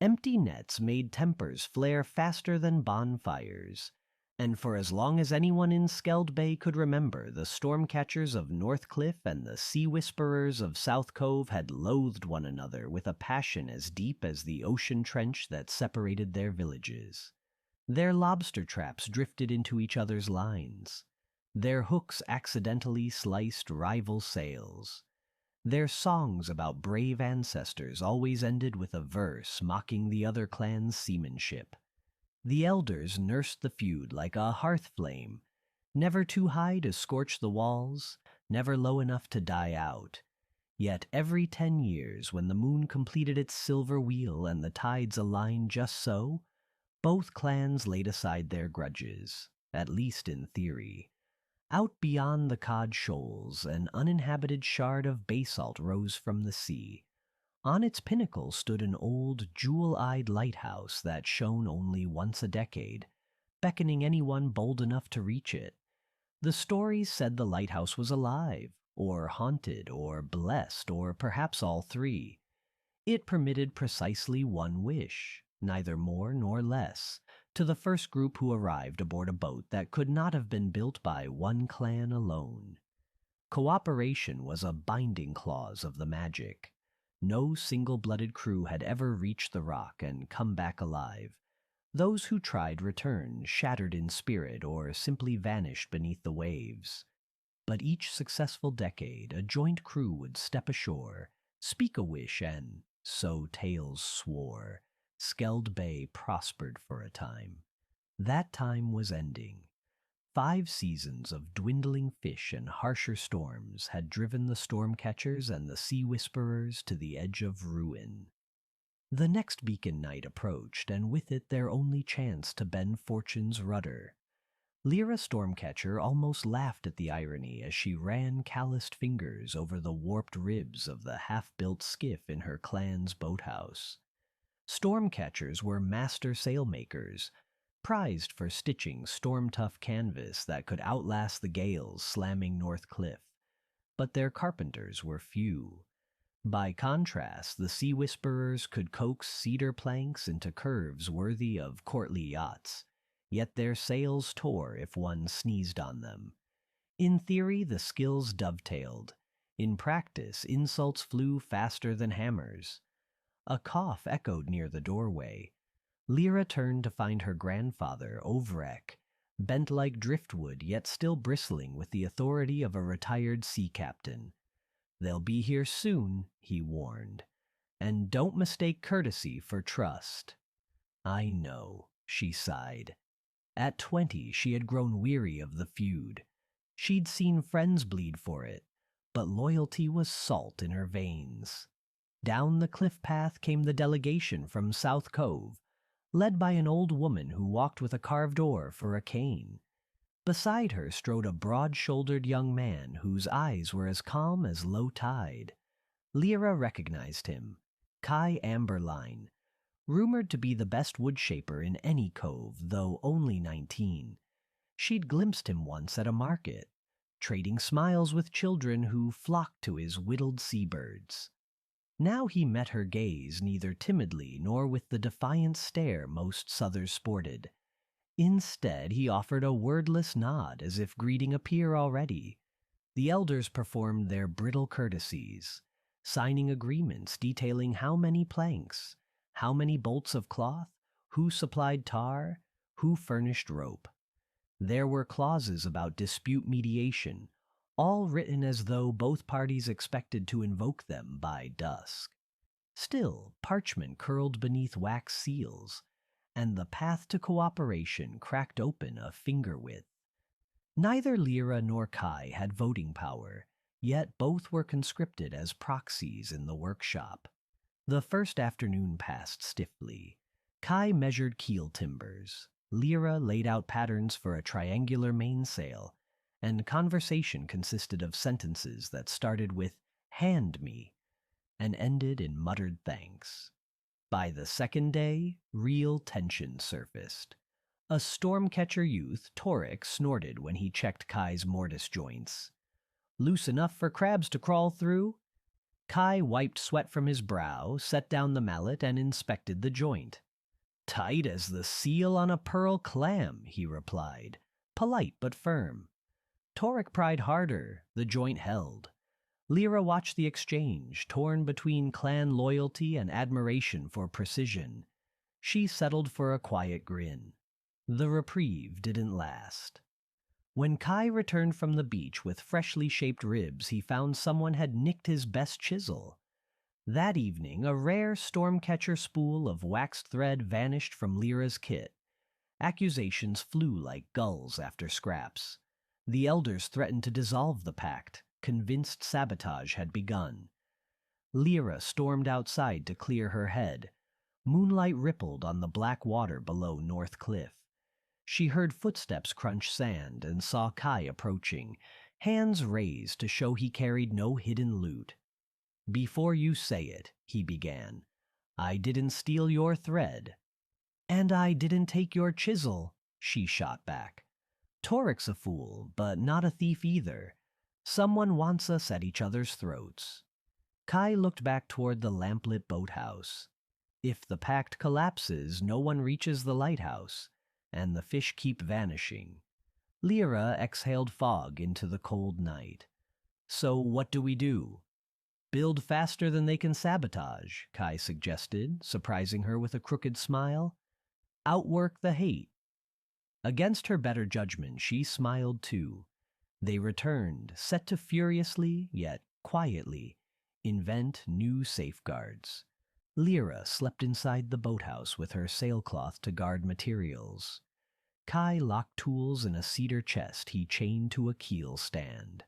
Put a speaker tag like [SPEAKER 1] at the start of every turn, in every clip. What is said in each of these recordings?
[SPEAKER 1] Empty nets made tempers flare faster than bonfires, and for as long as anyone in Skeld Bay could remember, the storm-catchers of North Cliff and the sea-whisperers of South Cove had loathed one another with a passion as deep as the ocean trench that separated their villages. Their lobster traps drifted into each other's lines. Their hooks accidentally sliced rival sails. Their songs about brave ancestors always ended with a verse mocking the other clan's seamanship. The elders nursed the feud like a hearth flame, never too high to scorch the walls, never low enough to die out. Yet every 10 years, when the moon completed its silver wheel and the tides aligned just so, both clans laid aside their grudges, at least in theory. Out beyond the Cod Shoals, an uninhabited shard of basalt rose from the sea. On its pinnacle stood an old, jewel-eyed lighthouse that shone only once a decade, beckoning anyone bold enough to reach it. The stories said the lighthouse was alive, or haunted, or blessed, or perhaps all three. It permitted precisely one wish, neither more nor less, to the first group who arrived aboard a boat that could not have been built by one clan alone. Cooperation was a binding clause of the magic. No single-blooded crew had ever reached the rock and come back alive. Those who tried returned, shattered in spirit, or simply vanished beneath the waves. But each successful decade, a joint crew would step ashore, speak a wish, and, so tales swore, Skeld Bay prospered for a time. That time was ending. 5 seasons of dwindling fish and harsher storms had driven the storm-catchers and the sea-whisperers to the edge of ruin. The next beacon night approached, and with it their only chance to bend fortune's rudder. Lyra Stormcatcher almost laughed at the irony as she ran calloused fingers over the warped ribs of the half-built skiff in her clan's boathouse. Stormcatchers were master sailmakers, prized for stitching storm-tough canvas that could outlast the gales slamming North Cliff, but their carpenters were few. By contrast, the sea whisperers could coax cedar planks into curves worthy of courtly yachts, yet their sails tore if one sneezed on them. In theory, the skills dovetailed. In practice, insults flew faster than hammers. A cough echoed near the doorway. Lyra turned to find her grandfather, Ovrek, bent like driftwood yet still bristling with the authority of a retired sea captain. "They'll be here soon," he warned, "and don't mistake courtesy for trust." "I know," she sighed. At 20, she had grown weary of the feud. She'd seen friends bleed for it, but loyalty was salt in her veins. Down the cliff path came the delegation from South Cove, led by an old woman who walked with a carved oar for a cane. Beside her strode a broad-shouldered young man whose eyes were as calm as low tide. Lyra recognized him, Kai Amberline, rumored to be the best woodshaper in any cove, though only 19. She'd glimpsed him once at a market, trading smiles with children who flocked to his whittled seabirds. Now he met her gaze neither timidly nor with the defiant stare most Southers sported. Instead, he offered a wordless nod as if greeting a peer already. The elders performed their brittle courtesies, signing agreements detailing how many planks, how many bolts of cloth, who supplied tar, who furnished rope. There were clauses about dispute mediation, all written as though both parties expected to invoke them by dusk. Still, parchment curled beneath wax seals, and the path to cooperation cracked open a finger width. Neither Lyra nor Kai had voting power, yet both were conscripted as proxies in the workshop. The first afternoon passed stiffly. Kai measured keel timbers. Lyra laid out patterns for a triangular mainsail, and conversation consisted of sentences that started with "hand me" and ended in muttered thanks. By the second day, real tension surfaced. A storm-catcher youth, Torek, snorted when he checked Kai's mortise joints. "Loose enough for crabs to crawl through?" Kai wiped sweat from his brow, set down the mallet, and inspected the joint. "Tight as the seal on a pearl clam," he replied, polite but firm. Torek pried harder. The joint held. Lyra watched the exchange, torn between clan loyalty and admiration for precision. She settled for a quiet grin. The reprieve didn't last. When Kai returned from the beach with freshly shaped ribs, he found someone had nicked his best chisel. That evening, a rare stormcatcher spool of waxed thread vanished from Lyra's kit. Accusations flew like gulls after scraps. The elders threatened to dissolve the pact, convinced sabotage had begun. Lyra stormed outside to clear her head. Moonlight rippled on the black water below North Cliff. She heard footsteps crunch sand and saw Kai approaching, hands raised to show he carried no hidden loot. "Before you say it," he began, "I didn't steal your thread." "And I didn't take your chisel," she shot back. "Torek's a fool, but not a thief either. Someone wants us at each other's throats." Kai looked back toward the lamplit boathouse. If the pact collapses, no one reaches the lighthouse, and the fish keep vanishing. Lyra exhaled fog into the cold night. "So what do we do?" "Build faster than they can sabotage," Kai suggested, surprising her with a crooked smile. "Outwork the hate." Against her better judgment, she smiled too. They returned, set to furiously, yet quietly, invent new safeguards. Lyra slept inside the boathouse with her sailcloth to guard materials. Kai locked tools in a cedar chest he chained to a keel stand.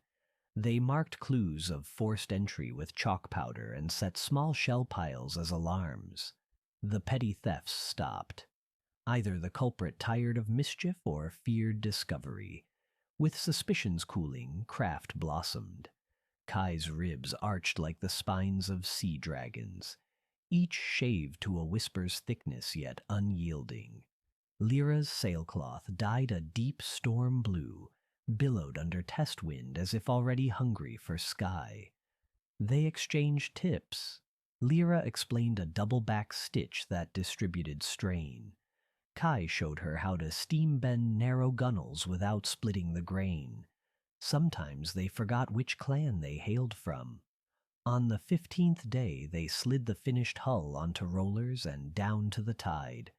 [SPEAKER 1] They marked clues of forced entry with chalk powder and set small shell piles as alarms. The petty thefts stopped. Either the culprit tired of mischief or feared discovery. With suspicions cooling, craft blossomed. Kai's ribs arched like the spines of sea dragons, each shaved to a whisper's thickness yet unyielding. Lyra's sailcloth dyed a deep storm blue, billowed under test wind as if already hungry for sky. They exchanged tips. Lyra explained a double-back stitch that distributed strain. Kai showed her how to steam bend narrow gunnels without splitting the grain. Sometimes they forgot which clan they hailed from. On the 15th day, they slid the finished hull onto rollers and down to the tide.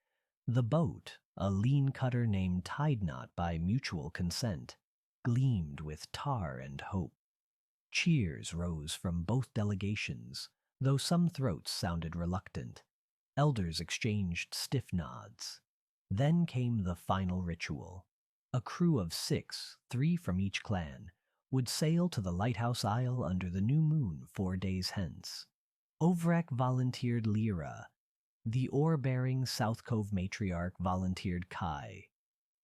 [SPEAKER 1] The boat, a lean cutter named Tide Knot by mutual consent, gleamed with tar and hope. Cheers rose from both delegations, though some throats sounded reluctant. Elders exchanged stiff nods. Then came the final ritual. A crew of 6, 3 from each clan, would sail to the Lighthouse Isle under the new moon 4 days hence. Ovrek volunteered Lyra. The oar-bearing South Cove matriarch volunteered Kai.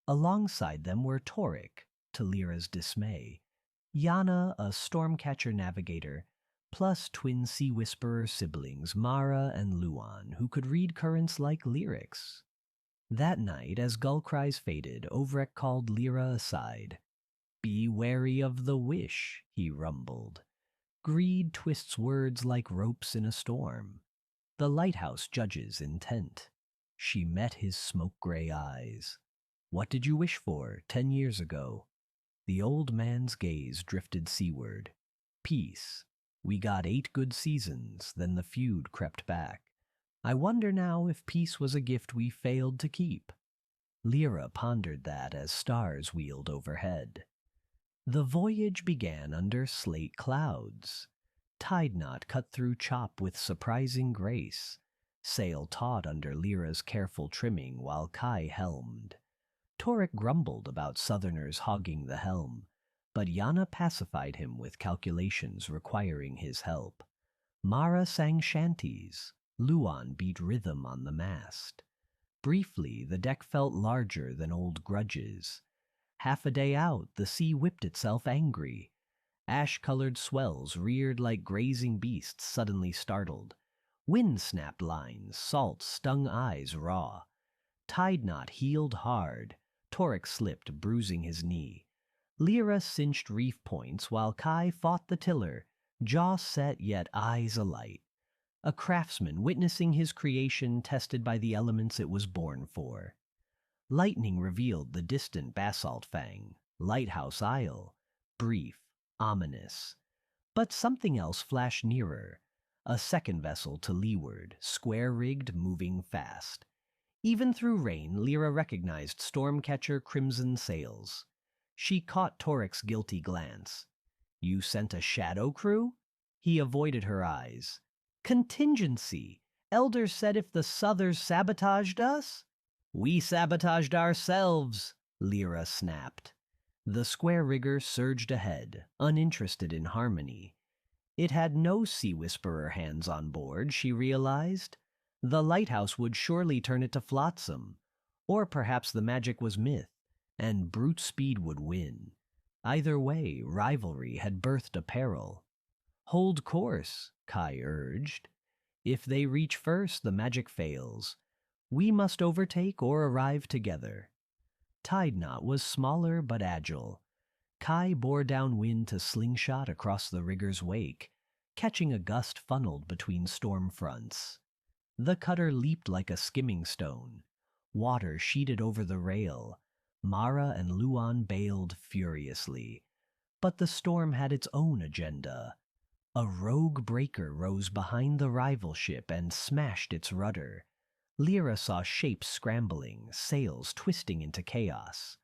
[SPEAKER 1] Alongside them were Torek, to Lyra's dismay, Yana, a stormcatcher navigator, plus twin Sea Whisperer siblings Mara and Luan, who could read currents like lyrics. That night, as gull cries faded, Ovrek called Lyra aside. "Be wary of the wish," he rumbled. "Greed twists words like ropes in a storm. The lighthouse judges intent." She met his smoke-gray eyes. "What did you wish for 10 years ago?" The old man's gaze drifted seaward. "Peace. We got 8 good seasons, then the feud crept back. I wonder now if peace was a gift we failed to keep." Lyra pondered that as stars wheeled overhead. The voyage began under slate clouds. Tide Knot cut through chop with surprising grace. Sail taut under Lyra's careful trimming while Kai helmed. Torek grumbled about Southerners hogging the helm, but Yana pacified him with calculations requiring his help. Mara sang shanties. Luan beat rhythm on the mast. Briefly, the deck felt larger than old grudges. Half a day out, the sea whipped itself angry. Ash-colored swells reared like grazing beasts suddenly startled. Wind snapped lines, salt stung eyes raw. Tide Knot heeled hard. Torek slipped, bruising his knee. Lyra cinched reef points while Kai fought the tiller, jaw set yet eyes alight, a craftsman witnessing his creation tested by the elements it was born for. Lightning revealed the distant basalt fang, Lighthouse Isle, brief, ominous. But something else flashed nearer, a second vessel to leeward, square-rigged, moving fast. Even through rain, Lyra recognized Stormcatcher crimson sails. She caught Torik's guilty glance. "You sent a shadow crew?" He avoided her eyes. "Contingency! Elders said if the Southers sabotaged us?" "We sabotaged ourselves," Lyra snapped. The square rigger surged ahead, uninterested in harmony. It had no Sea Whisperer hands on board, she realized. The lighthouse would surely turn it to flotsam. Or perhaps the magic was myth, and brute speed would win. Either way, rivalry had birthed a peril. "Hold course," Kai urged. "If they reach first, the magic fails. We must overtake or arrive together." Tide Knot was smaller but agile. Kai bore downwind to slingshot across the rigger's wake, catching a gust funneled between storm fronts. The cutter leaped like a skimming stone. Water sheeted over the rail. Mara and Luan bailed furiously. But the storm had its own agenda. A rogue breaker rose behind the rival ship and smashed its rudder. Lyra saw shapes scrambling, sails twisting into chaos.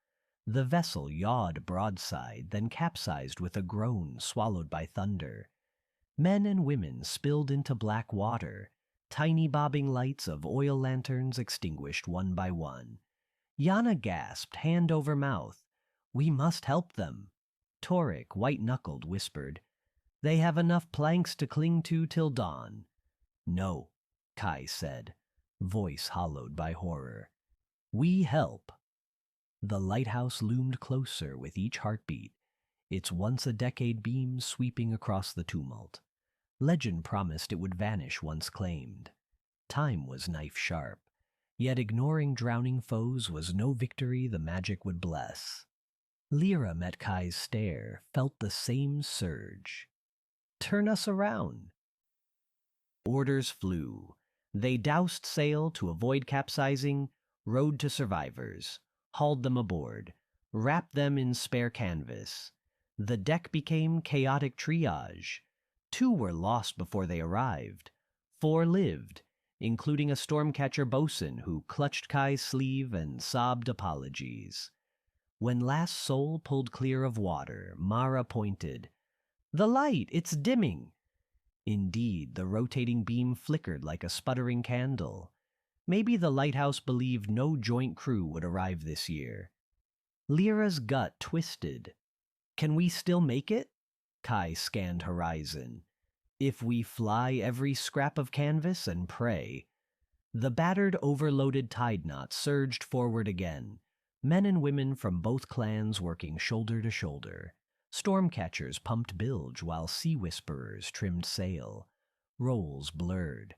[SPEAKER 1] The vessel yawed broadside, then capsized with a groan swallowed by thunder. Men and women spilled into black water, tiny bobbing lights of oil lanterns extinguished one by one. Yana gasped, hand over mouth. "We must help them." Torik, white-knuckled, whispered, "They have enough planks to cling to till dawn." "No," Kai said, voice hollowed by horror. "We help." The lighthouse loomed closer with each heartbeat, its once-a-decade beam sweeping across the tumult. Legend promised it would vanish once claimed. Time was knife-sharp, yet ignoring drowning foes was no victory the magic would bless. Lyra met Kai's stare, felt the same surge. "Turn us around." Orders flew. They doused sail to avoid capsizing, rowed to survivors, hauled them aboard, wrapped them in spare canvas. The deck became chaotic triage. 2 were lost before they arrived. 4 lived, including a Stormcatcher bosun who clutched Kai's sleeve and sobbed apologies. When last soul pulled clear of water, Mara pointed. "The light, it's dimming." Indeed, the rotating beam flickered like a sputtering candle. Maybe the lighthouse believed no joint crew would arrive this year. Lyra's gut twisted. "Can we still make it?" Kai scanned horizon. "If we fly every scrap of canvas and pray." The battered, overloaded tide knot surged forward again, men and women from both clans working shoulder to shoulder. Stormcatchers pumped bilge while Sea Whisperers trimmed sail. Roles blurred.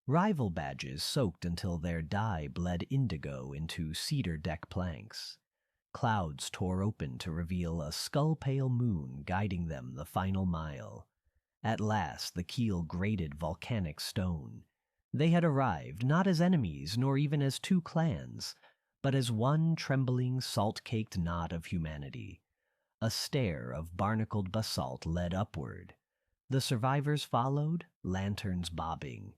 [SPEAKER 1] Rival badges soaked until their dye bled indigo into cedar deck planks. Clouds tore open to reveal a skull-pale moon guiding them the final mile. At last the keel grated volcanic stone. They had arrived not as enemies nor even as 2 clans, but as one trembling, salt-caked knot of humanity. A stair of barnacled basalt led upward. The survivors followed, lanterns bobbing.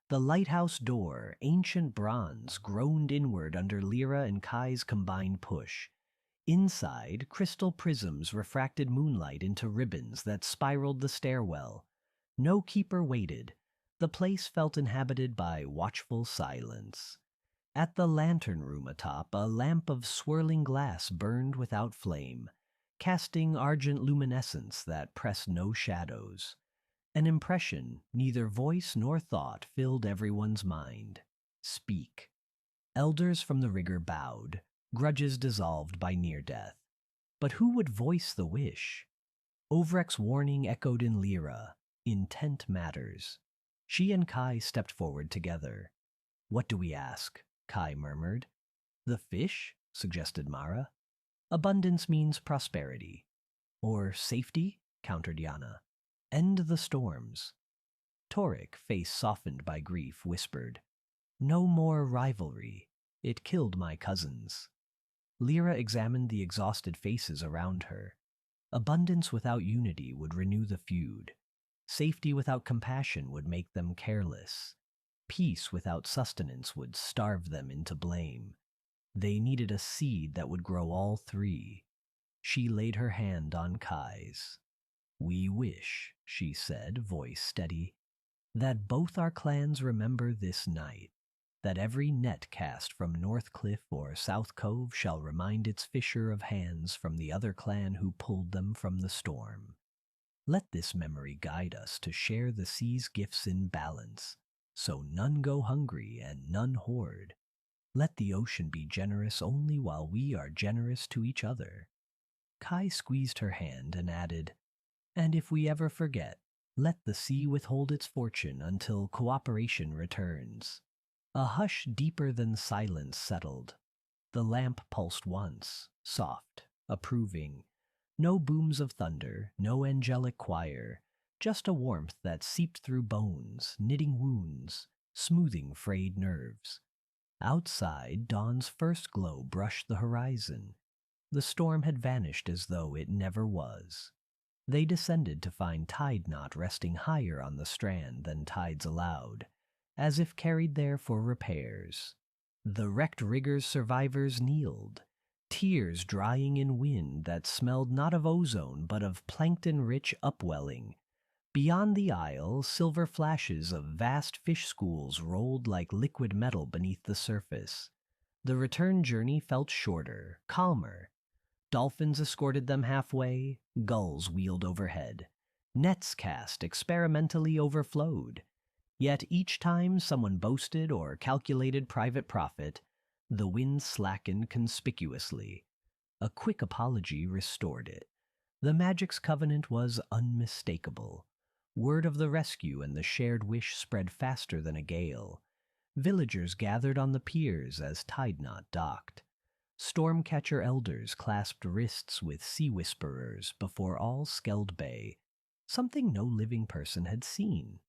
[SPEAKER 1] The lighthouse door, ancient bronze, groaned inward under Lyra and Kai's combined push. Inside, crystal prisms refracted moonlight into ribbons that spiraled the stairwell. No keeper waited. The place felt inhabited by watchful silence. At the lantern room atop, a lamp of swirling glass burned without flame, casting argent luminescence that pressed no shadows. An impression, neither voice nor thought, filled everyone's mind. Speak. Elders from the rigger bowed, grudges dissolved by near death. But who would voice the wish? Ovrek's warning echoed in Lyra. Intent matters. She and Kai stepped forward together. "What do we ask?" Kai murmured. "The fish?" suggested Mara. "Abundance means prosperity." "Or safety?" countered Yana. End the storms. Toric, face softened by grief, whispered, "No more rivalry. It killed my cousins." Lyra examined the exhausted faces around her. Abundance without unity would renew the feud. Safety without compassion would make them careless. Peace without sustenance would starve them into blame. They needed a seed that would grow all three. She laid her hand on Kai's. "We wish," she said, voice steady, "that both our clans remember this night, that every net cast from North Cliff or South Cove shall remind its fisher of hands from the other clan who pulled them from the storm. Let this memory guide us to share the sea's gifts in balance, so none go hungry and none hoard. Let the ocean be generous only while we are generous to each other." Kai squeezed her hand and added, "And if we ever forget, let the sea withhold its fortune until cooperation returns." A hush deeper than silence settled. The lamp pulsed once, soft, approving. No booms of thunder, no angelic choir, just a warmth that seeped through bones, knitting wounds, smoothing frayed nerves. Outside, dawn's first glow brushed the horizon. The storm had vanished as though it never was. They descended to find Tide Knot resting higher on the strand than tides allowed, as if carried there for repairs. The wrecked rigger's survivors kneeled, tears drying in wind that smelled not of ozone but of plankton-rich upwelling. Beyond the isle, silver flashes of vast fish schools rolled like liquid metal beneath the surface. The return journey felt shorter, calmer. Dolphins escorted them halfway, gulls wheeled overhead. Nets cast experimentally overflowed. Yet each time someone boasted or calculated private profit, the wind slackened conspicuously. A quick apology restored it. The magic's covenant was unmistakable. Word of the rescue and the shared wish spread faster than a gale. Villagers gathered on the piers as Tide Knot docked. Stormcatcher elders clasped wrists with sea whisperers before all Skeld Bay, something no living person had seen.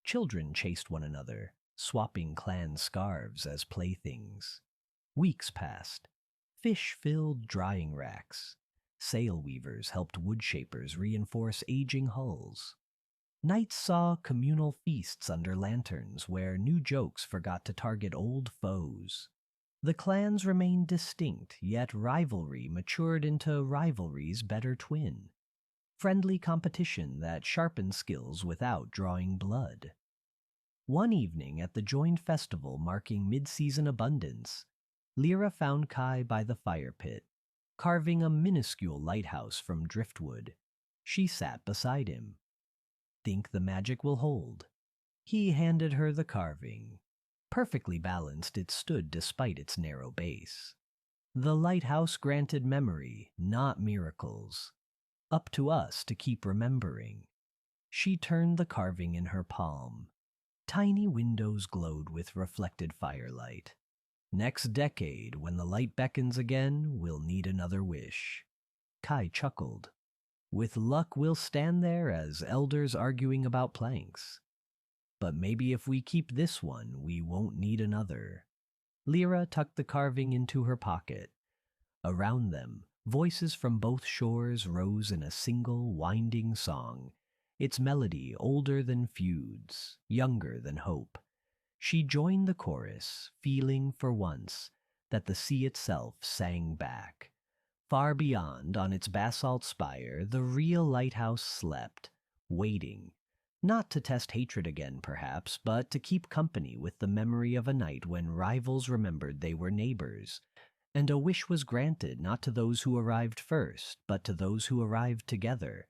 [SPEAKER 1] Children chased one another, swapping clan scarves as playthings. Weeks passed. Fish filled drying racks. Sail weavers helped woodshapers reinforce aging hulls. Nights saw communal feasts under lanterns where new jokes forgot to target old foes. The clans remained distinct, yet rivalry matured into rivalry's better twin. Friendly competition that sharpened skills without drawing blood. One evening at the joined festival marking mid-season abundance, Lyra found Kai by the fire pit, carving a minuscule lighthouse from driftwood. She sat beside him. "Think the magic will hold?" He handed her the carving. Perfectly balanced, it stood despite its narrow base. The lighthouse granted memory, not miracles. Up to us to keep remembering. She turned the carving in her palm. Tiny windows glowed with reflected firelight. Next decade, when the light beckons again, we'll need another wish. Kai chuckled. With luck, we'll stand there as elders arguing about planks. But maybe if we keep this one, we won't need another. Lyra tucked the carving into her pocket. Around them, voices from both shores rose in a single, winding song, its melody older than feuds, younger than hope. She joined the chorus, feeling for once that the sea itself sang back. Far beyond, on its basalt spire, the real lighthouse slept, waiting, not to test hatred again, perhaps, but to keep company with the memory of a night when rivals remembered they were neighbors, and a wish was granted not to those who arrived first, but to those who arrived together,